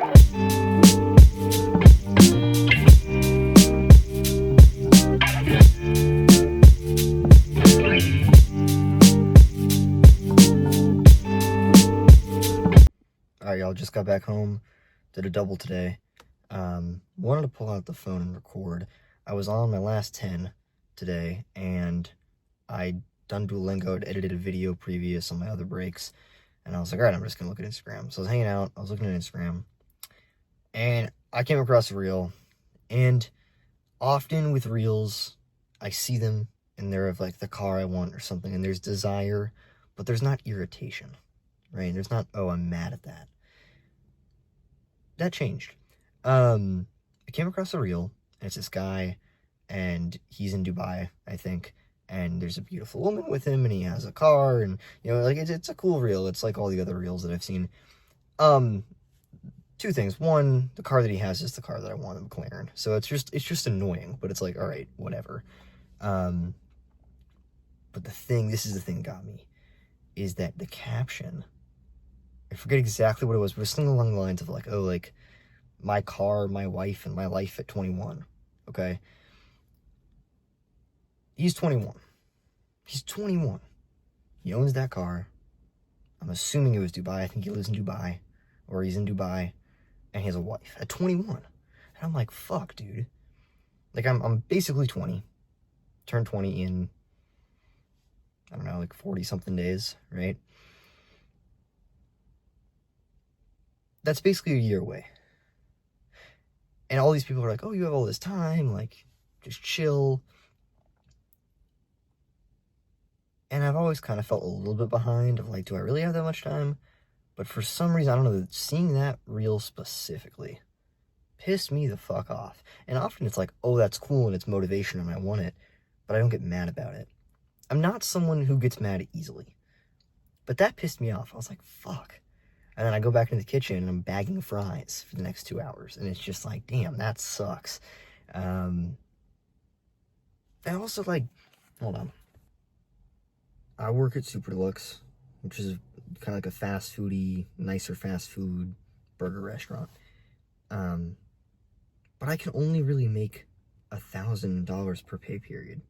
Alright, y'all, just got back home, did a double today. Wanted to pull out the phone and record. I was on my last 10 today, and I done Duolingo, I'd edited a video previous on my other breaks, and I was like, alright, I'm just gonna look at Instagram. So I was hanging out, I was looking at Instagram, and I came across a reel, and often with reels, I see them, and they're of like the car I want or something, and there's desire, but there's not irritation, right? There's not, oh, I'm mad at that. That changed. I came across a reel, and it's this guy, and he's in Dubai, I think, and there's a beautiful woman with him, and he has a car, and, you know, like, it's a cool reel. It's like all the other reels that I've seen. Two things. One, the car that he has is the car that I want, a McLaren, so it's just annoying, but it's like, all right, whatever. But this is the thing that got me, is that the caption, I forget exactly what it was, but it was something along the lines of like, oh, like, my car, my wife, and my life at 21, okay? He's 21. He's 21. He owns that car. I'm assuming it was Dubai. I think he lives in Dubai, or he's in Dubai, and he has a wife at 21. And I'm like, fuck, dude. Like, I'm basically 20. Turned 20 in, I don't know, like 40-something days, right? That's basically a year away. And all these people are like, oh, you have all this time, like, just chill. And I've always kind of felt a little bit behind of like, do I really have that much time? But for some reason, I don't know, seeing that reel specifically pissed me the fuck off. And often it's like, oh, that's cool and it's motivation and I want it, but I don't get mad about it. I'm not someone who gets mad easily. But that pissed me off. I was like, fuck. And then I go back in the kitchen and I'm bagging fries for the next 2 hours. And it's just like, damn, that sucks. And also, like, hold on. I work at Super Deluxe, which is kind of like a fast foody, nicer fast food burger restaurant. But I can only really make $1,000 per pay period.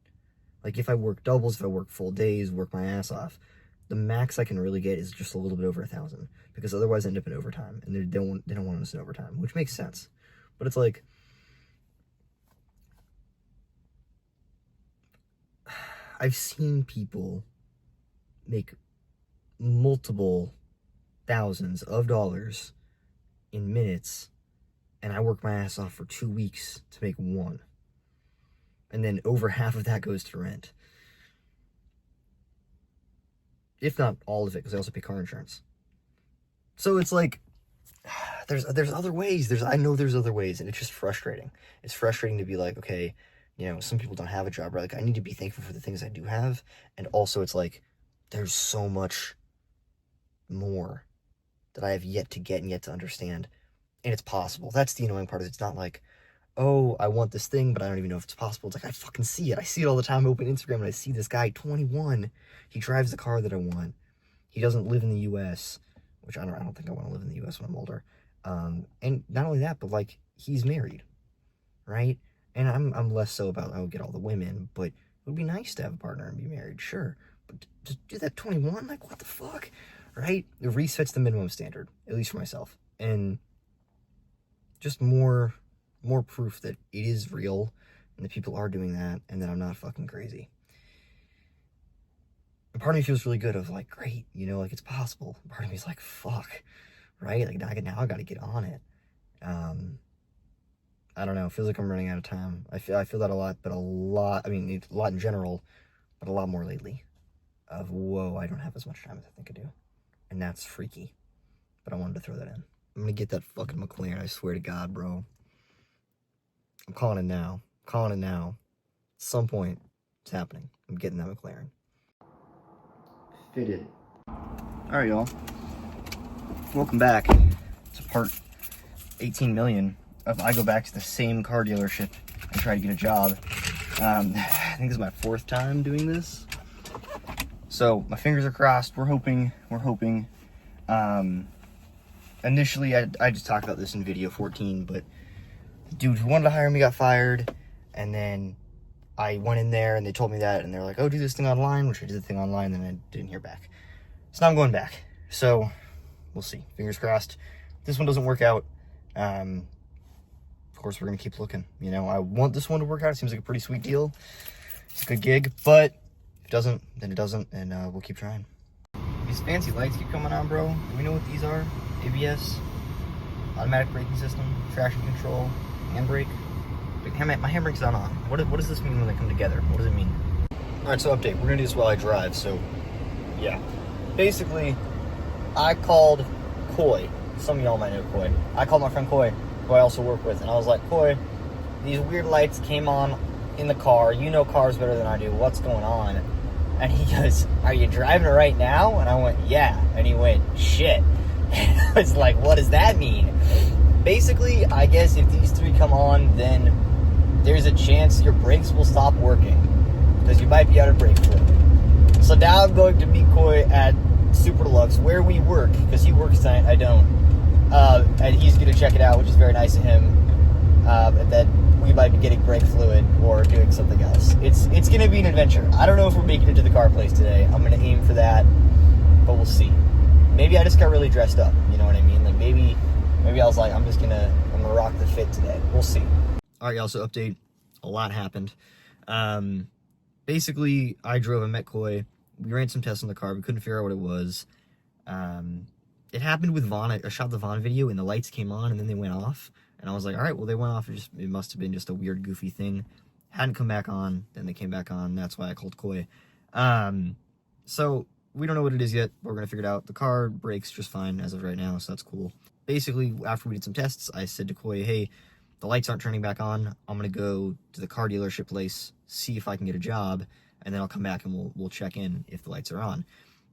Like, if I work doubles, if I work full days, work my ass off, the max I can really get is just a little bit over 1,000, because otherwise I end up in overtime, and they don't want us in overtime, which makes sense. But it's like, I've seen people make multiple thousands of dollars in minutes, and I work my ass off for 2 weeks to make one, and then over half of that goes to rent. If not all of it, because I also pay car insurance. So it's like, there's other ways. I know there's other ways, and it's just frustrating. It's frustrating to be like, okay, you know, some people don't have a job, right? Like, I need to be thankful for the things I do have, and also it's like, there's so much more that I have yet to get and yet to understand, and it's possible. That's the annoying part. Is it's not like, oh, I want this thing, but I don't even know if it's possible. It's like, I fucking see it. I see it all the time. I open Instagram and I see this guy, 21. He drives the car that I want. He doesn't live in the U.S., which I don't think I want to live in the U.S. when I'm older. And not only that, but like, he's married, right? And I'm less so about, I would get all the women, but it would be nice to have a partner and be married, sure. But to do that 21, like, what the fuck, right? It resets the minimum standard, at least for myself. And just more proof that it is real and that people are doing that and that I'm not fucking crazy. And part of me feels really good of like, great, you know, like, it's possible. Part of me is like, fuck, right? Like, now I gotta get on it. I don't know, it feels like I'm running out of time. I feel that a lot, but a lot in general, but a lot more lately. Of, whoa, I don't have as much time as I think I do. And that's freaky. But I wanted to throw that in. I'm gonna get that fucking McLaren, I swear to God, bro. I'm calling it now. At some point, it's happening. I'm getting that McLaren. Fitted. Alright, y'all. Welcome back to part 18 million of I go back to the same car dealership and try to get a job. I think this is my 4th time doing this. So, my fingers are crossed. We're hoping. initially, I just talked about this in video 14, but the dude who wanted to hire me got fired, and then I went in there and they told me that, and they're like, oh, do this thing online, which I did the thing online, and I didn't hear back. So now I'm going back. So we'll see. Fingers crossed. If this one doesn't work out, of course, we're going to keep looking. You know, I want this one to work out. It seems like a pretty sweet deal. It's a good gig, but if it doesn't, then it doesn't, and we'll keep trying. These fancy lights keep coming on, bro. Do we know what these are? ABS, automatic braking system, traction control, handbrake. My handbrake's not on. What does this mean when they come together? What does it mean? All right, so update. We're gonna do this while I drive. So, yeah. Basically, I called Coy. Some of y'all might know Coy. I called my friend Coy, who I also work with, and I was like, Coy, these weird lights came on in the car. You know cars better than I do. What's going on? And he goes, are you driving it right now? And I went, yeah. And he went, shit. And I was like, what does that mean? Basically, I guess if these three come on, then there's a chance your brakes will stop working because you might be out of brake fluid. So now I'm going to meet Coy at Super Deluxe where we work, because he works tonight, I don't. And he's going to check it out, which is very nice of him. And then we might be getting brake fluid or doing something else. It's going to be an adventure. I don't know if we're making it to the car place today. I'm going to aim for that, but we'll see. Maybe I just got really dressed up, you know what I mean? Like maybe I was like, I'm gonna rock the fit today. We'll see. All right, y'all, so update. A lot happened. Basically, I drove and met Coy. We ran some tests on the car. We couldn't figure out what it was. It happened with Vaughn. I shot the Vaughn video, and the lights came on, and then they went off. And I was like, all right, well, they went off. It must have been just a weird, goofy thing. Hadn't come back on. Then they came back on. That's why I called Coy. So we don't know what it is yet. We're going to figure it out. The car brakes just fine as of right now, so that's cool. Basically, after we did some tests, I said to Coy, hey, the lights aren't turning back on. I'm going to go to the car dealership place, see if I can get a job, and then I'll come back and we'll check in if the lights are on.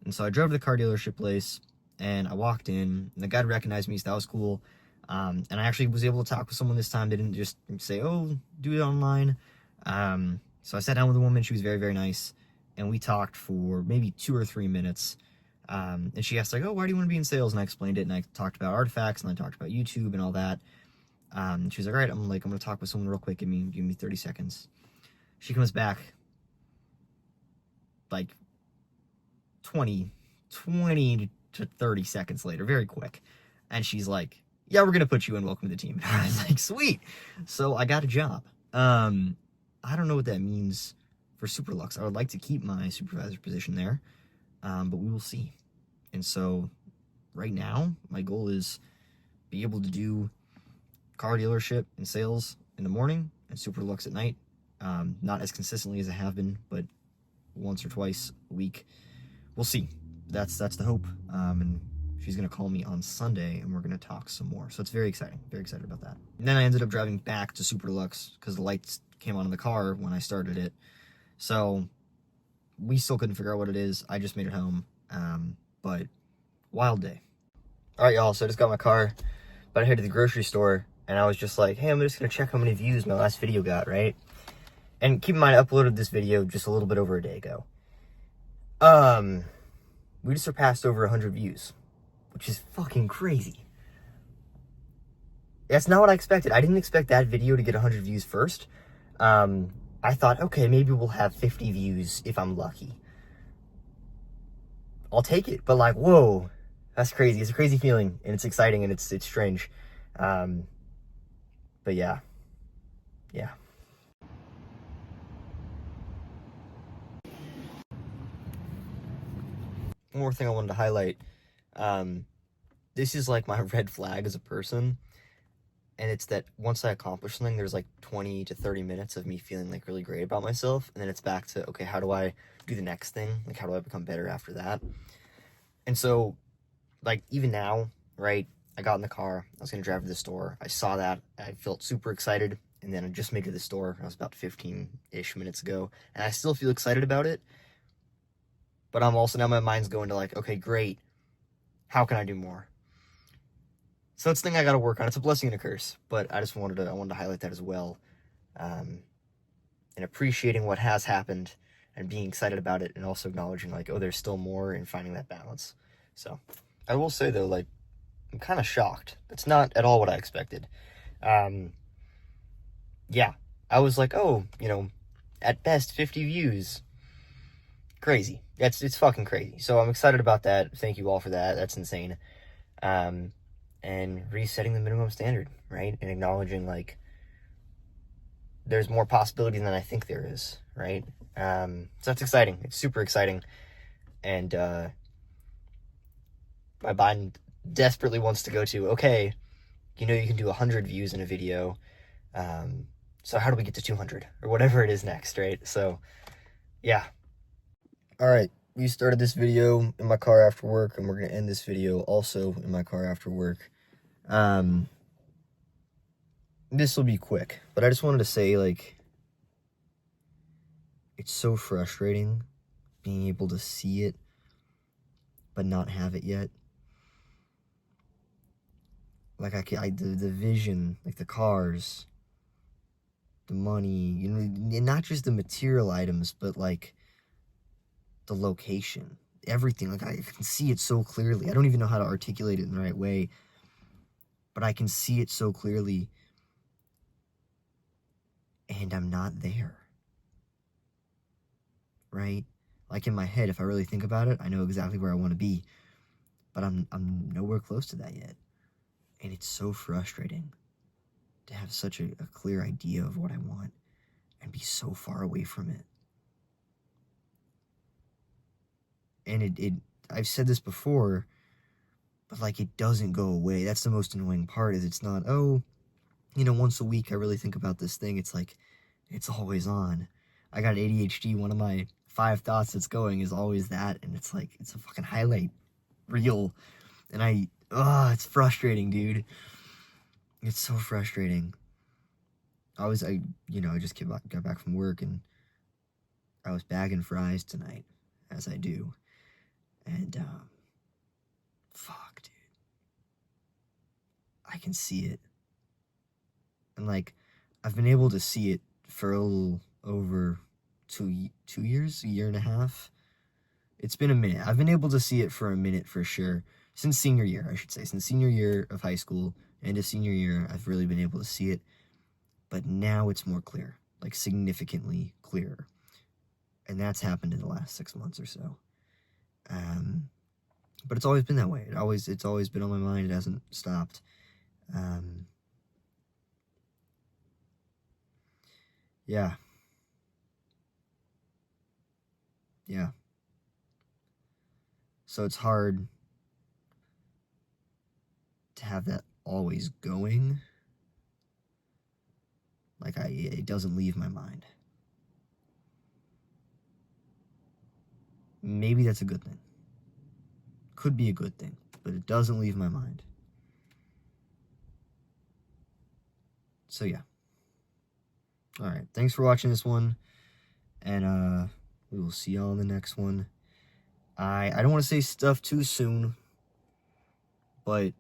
And so I drove to the car dealership place, and I walked in, and the guy recognized me, so that was cool. And I actually was able to talk with someone this time. They didn't just say, oh, do it online. So I sat down with a woman. She was very, very nice. And we talked for maybe 2 or 3 minutes. And she asked, like, oh, why do you want to be in sales? And I explained it, and I talked about Artifacts, and I talked about YouTube and all that. She was like, all right, I'm going to talk with someone real quick. Give me 30 seconds. She comes back, like, 20 to 30 seconds later, very quick. And she's like, yeah, we're going to put you in. Welcome to the team. And I was like, sweet. So I got a job. I don't know what that means for Super Deluxe. I would like to keep my supervisor position there, but we will see. And so right now, my goal is be able to do car dealership and sales in the morning and Super Deluxe at night. Not as consistently as I have been, but once or twice a week. We'll see. That's the hope. And she's going to call me on Sunday, and we're going to talk some more. So it's very exciting. Very excited about that. And then I ended up driving back to Super Deluxe because the lights came on in the car when I started it. So we still couldn't figure out what it is. I just made it home. But wild day. All right, y'all. So I just got my car, but I headed to the grocery store, and I was just like, hey, I'm just going to check how many views my last video got, right? And keep in mind, I uploaded this video just a little bit over a day ago. We just surpassed over 100 views, which is fucking crazy. That's not what I expected. I didn't expect that video to get 100 views first. I thought, okay, maybe we'll have 50 views if I'm lucky. I'll take it. But like, whoa, that's crazy. It's a crazy feeling, and it's exciting, and it's strange. But yeah. One more thing I wanted to highlight. This is like my red flag as a person. And it's that once I accomplish something, there's like 20 to 30 minutes of me feeling like really great about myself. And then it's back to, okay, how do I do the next thing? Like, how do I become better after that? And so, like, even now, right, I got in the car. I was going to drive to the store. I saw that. I felt super excited. And then I just made it to the store. I was about 15-ish minutes ago. And I still feel excited about it. But I'm also, now my mind's going to like, okay, great. How can I do more? So it's a thing I got to work on. It's a blessing and a curse, but I wanted to highlight that as well. And appreciating what has happened and being excited about it, and also acknowledging like, oh, there's still more, and finding that balance. So I will say though, like, I'm kind of shocked. That's not at all what I expected. Yeah, I was like, oh, at best 50 views. Crazy. It's fucking crazy. So I'm excited about that. Thank you all for that. That's insane. And resetting the minimum standard, right? And acknowledging like there's more possibility than I think there is, right? So that's exciting. It's super exciting. And my mind desperately wants to go to, okay, you can do 100 views in a video. So how do we get to 200 or whatever it is next, right? So yeah. All right. We started this video in my car after work, and we're going to end this video also in my car after work. This will be quick, but I just wanted to say, like, it's so frustrating being able to see it, but not have it yet. Like, the vision, like the cars, the money, and not just the material items, but like the location, everything. Like, I can see it so clearly. I don't even know how to articulate it in the right way, but I can see it so clearly, and I'm not there, right? Like, in my head, if I really think about it, I know exactly where I want to be, but I'm nowhere close to that yet. And it's so frustrating to have such a clear idea of what I want and be so far away from it. And I've said this before, but like, it doesn't go away. That's the most annoying part, is it's not, once a week I really think about this thing. It's like, it's always on. I got ADHD. One of my 5 thoughts that's going is always that. And it's like, it's a fucking highlight reel. And it's frustrating, dude. It's so frustrating. I just got back from work, and I was bagging fries tonight, as I do. And, fuck, dude. I can see it. And, like, I've been able to see it for a little over 2 years, a year and a half. It's been a minute. I've been able to see it for a minute for sure. Since senior year, I should say. Since senior year of high school and a senior year, I've really been able to see it. But now it's more clear, like significantly clearer. And that's happened in the last 6 months or so. But it's always been that way. It's always been on my mind. It hasn't stopped. Yeah. So it's hard to have that always going. Like, it doesn't leave my mind. Maybe that's a good thing. Could be a good thing, but it doesn't leave my mind. So yeah. Alright, thanks for watching this one, and we will see y'all in the next one. I don't want to say stuff too soon, but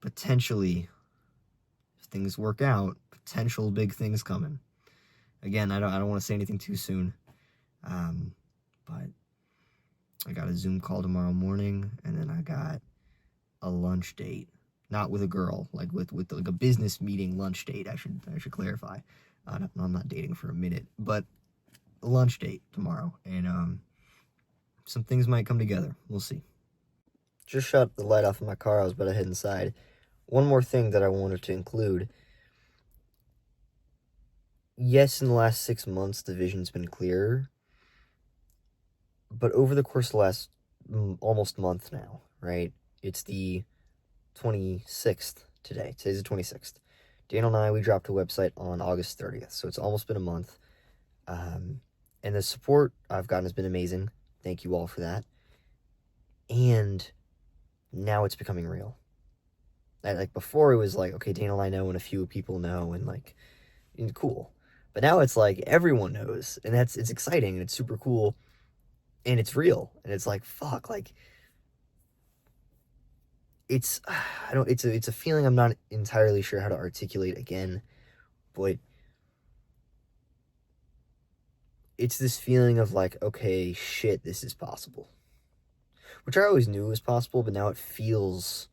potentially, if things work out, potential big things coming. Again, I don't want to say anything too soon, but I got a Zoom call tomorrow morning, and then I got a lunch date. Not with a girl, like with like a business meeting lunch date. I should clarify. I'm not dating for a minute, but a lunch date tomorrow, and some things might come together. We'll see. Just shut the light off in my car. I was about to head inside. One more thing that I wanted to include. Yes, in the last 6 months, the vision's been clearer, but over the course of the last almost month now, right? It's the 26th today. Today's the 26th. Daniel and I, we dropped a website on August 30th, so it's almost been a month. And the support I've gotten has been amazing. Thank you all for that. And now it's becoming real. Like, before it was like, okay, Daniel and I know, and a few people know, and like, cool. But now it's like, everyone knows, and it's exciting, and it's super cool, and it's real, and it's like, fuck, like, it's a feeling I'm not entirely sure how to articulate again, but it's this feeling of like, okay, shit, this is possible. Which I always knew was possible, but now it feels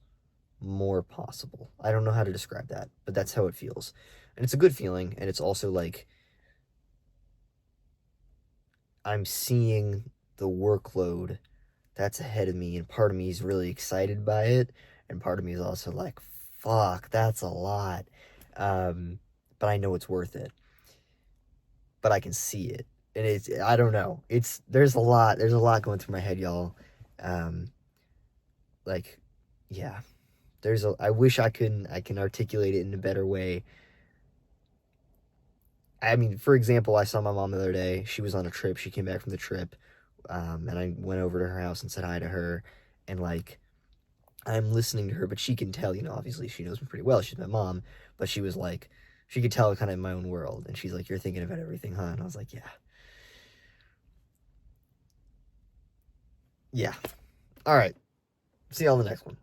more possible. I don't know how to describe that, but that's how it feels. And it's a good feeling, and it's also like I'm seeing the workload that's ahead of me, and part of me is really excited by it, and part of me is also like, fuck, that's a lot. But I know it's worth it. But I can see it. And it's, I don't know. There's a lot going through my head, y'all. Like, yeah. I wish I can articulate it in a better way. I mean, for example, I saw my mom the other day. She was on a trip. She came back from the trip. And I went over to her house and said hi to her. And, like, I'm listening to her, but she can tell, obviously she knows me pretty well. She's my mom. But she was like, she could tell kind of in my own world. And she's like, you're thinking about everything, huh? And I was like, yeah. Yeah. All right. See you on the next one.